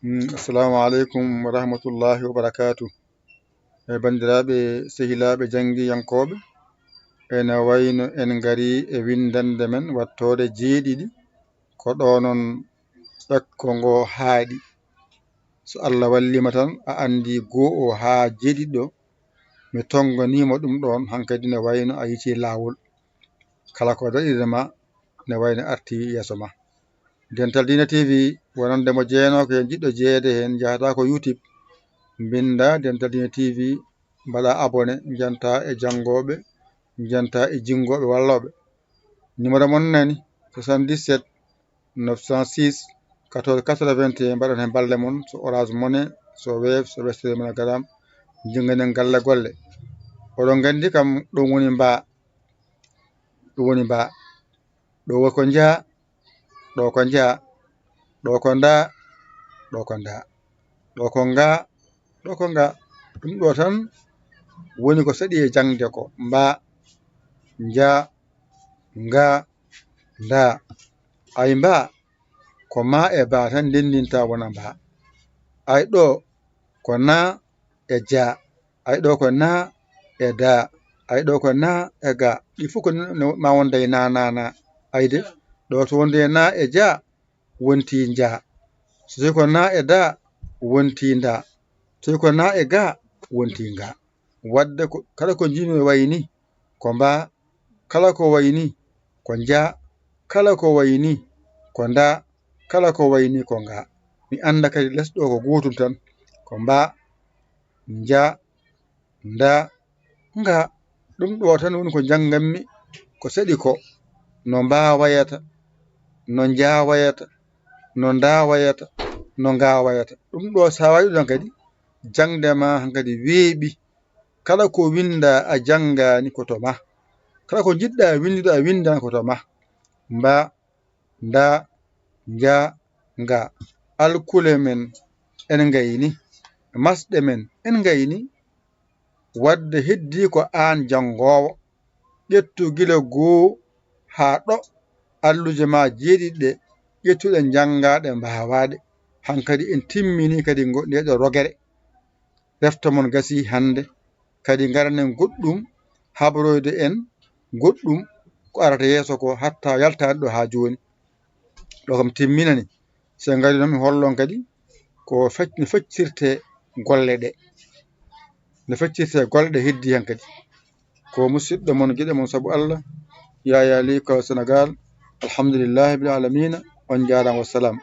Assalamu alaikum wa rahmatullahi wa barakatuh. Bandiraɓe sehilaɓe jangiyankoɓe, ene wayno en gari e windande men wattode jeeɗiɗi ko ɗonon ƴakko ngo haaɗi. So Allah wallima tan a andi goo o ha jeeɗiɗo mi tonganimo ɗum ɗon hankadi ne wayno a yiti lawol. Kala ko daɗirema ne wayno arti yeeso ma. Dental Dina TV wonande mo jeenoke en jiɗɗo jeede hen jahata ko YouTube binda Dental Dina TV mbaɗa abonné janta e jangoɓe janta e jingoɓe walloɓe. Numéro mon nani 77 906 14 81 mbaɗon hen balɗe mon so Orange Money so Wave so Western Monogram jinganen galle golle. Oɗon gandi kam ɗum woni mba ɗo woko jaa ɗo ko jaa ɗo ko nda ɗo ko nda ɗo ko nga ɗo ko nga. Ɗum ɗo tan woni ko saɗi e jangde ko mba jaa nga nda. Ay mba ko ma e ba tan ndendinta wona mba. Ay ɗo ko na e ja, ay ɗo ko na e da, ay ɗo ko na e ga. Ɗi fof ko ma wonda e na ayde ɗo to wonde na e ja wonti ja, so tawi ko na e da wonti da, so tawi ko na e ga wonti nga. Wadde ko kala ko jimi wayni ko mba, kala ko wayni ko ja, kala ko wayni ko nda, kala ko wayni ko nga. Mi anda kadi lesɗo ko gotum tan ko mba ja nda nga. Ɗum ɗo tan woni ko janganmi ko saɗi ko no mba wayata, no ja wayata, no nda wayata, no nga wayata. Ɗum ɗo sa waɗi ɗum kadi jangde ma hankadi weeɓi. Kala ko winda a jangani ko to ma, kala ko jiɗɗa windude a windani ko to ma. Mba nda ja nga. Alkule men en gayni, masɗe men en gayni, wadde heddi ko an jangowo ƴettu gila goo ha ɗo alluje ma jeeɗiɗi ɗe ƴettuɗe jangaɗe mbawaɗe. Hankkadi en timmini kadi ndeɗo rogere. Refta mon gasi hande kadi garanen goɗɗum habroyde en goɗɗum ko arata yeeso ko hatta yaltani ɗo ha joni. Ɗo kam timminani. Se gari noon mi hollon kadi ko no feccirte golle ɗe, no feccirte golle ɗe heddi hen kadi. Ko musidɗo mon guiɗo mon saabu Allah Yaya Ly Sénégal. Alhamdulillahi bil alamina. On jarama, wassalam.